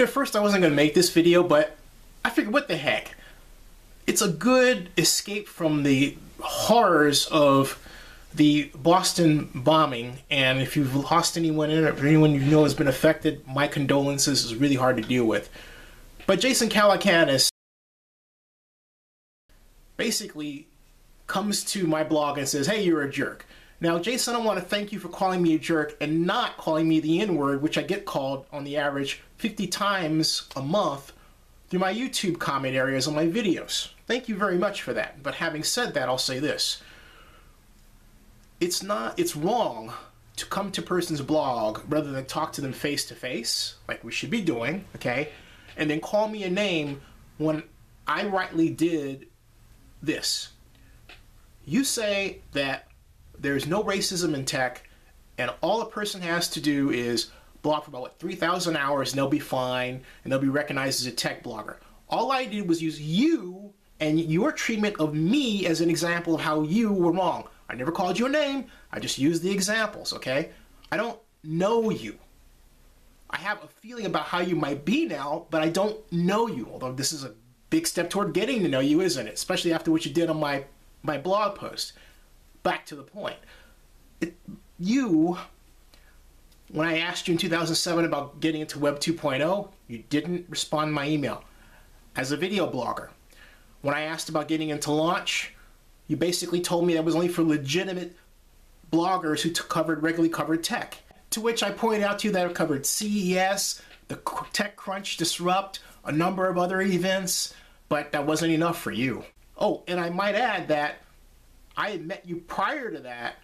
At first I wasn't going to make this video, but I figured, what the heck? It's a good escape from the horrors of the Boston bombing, and if you've lost anyone in it, or anyone you know has been affected, my condolences. Is really hard to deal with. But Jason Calacanis basically comes to my blog and says, hey, you're a jerk. Now, Jason, I want to thank you for calling me a jerk and not calling me the N-word, which I get called on the average 50 times a month through my YouTube comment areas on my videos. Thank you very much for that. But having said that, I'll say this. It's wrong to come to a person's blog rather than talk to them face to face, like we should be doing, okay? And then call me a name when I rightly did this. You say that there's no racism in tech, and all a person has to do is blog for about 3,000 hours and they'll be fine and they'll be recognized as a tech blogger. All I did was use you and your treatment of me as an example of how you were wrong. I never called you a name, I just used the examples, okay? I don't know you. I have a feeling about how you might be now, but I don't know you, although this is a big step toward getting to know you, isn't it? Especially after what you did on my blog post. Back to the point. When I asked you in 2007 about getting into Web 2.0, you didn't respond to my email. As a video blogger, when I asked about getting into Launch, you basically told me that was only for legitimate bloggers who regularly covered tech. To which I pointed out to you that I've covered CES, the TechCrunch Disrupt, a number of other events, but that wasn't enough for you. Oh, and I might add that I had met you prior to that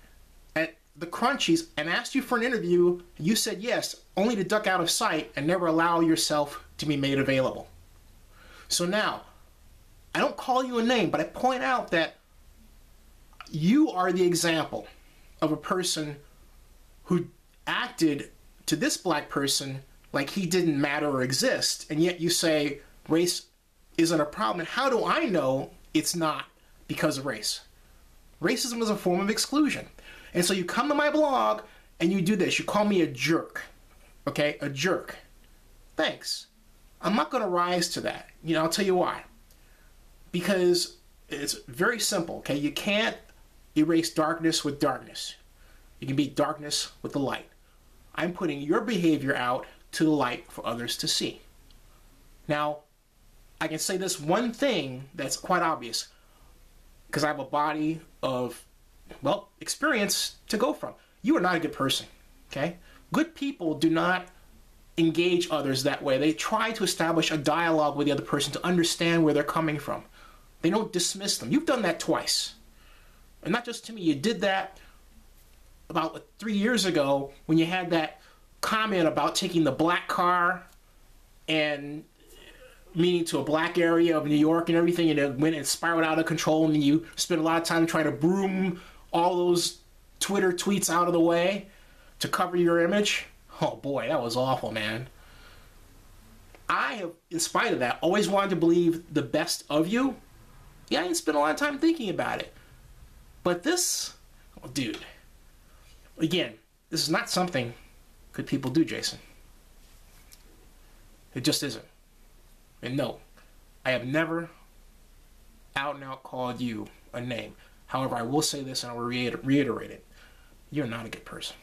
at the Crunchies and asked you for an interview. You said yes, only to duck out of sight and never allow yourself to be made available. So now, I don't call you a name, but I point out that you are the example of a person who acted to this black person like he didn't matter or exist, and yet you say race isn't a problem. And how do I know it's not because of race? Racism is a form of exclusion. And so you come to my blog and you do this. You call me a jerk. Okay? A jerk. Thanks. I'm not going to rise to that. You know, I'll tell you why. Because it's very simple. Okay? You can't erase darkness with darkness. You can beat darkness with the light. I'm putting your behavior out to the light for others to see. Now, I can say this one thing that's quite obvious, because I have a body of, well, experience to go from. You are not a good person, okay? Good people do not engage others that way. They try to establish a dialogue with the other person to understand where they're coming from. They don't dismiss them. You've done that twice. And not just to me, you did that about 3 years ago when you had that comment about taking the black car and meaning to a black area of New York and everything, and it went and spiraled out of control, and you spent a lot of time trying to broom all those Twitter tweets out of the way to cover your image. Oh boy, that was awful, man. I have, in spite of that, always wanted to believe the best of you. Yeah, I didn't spend a lot of time thinking about it. But this, oh, dude, again, this is not something good people do, Jason. It just isn't. And no, I have never out and out called you a name. However, I will say this and I will reiterate it. You're not a good person.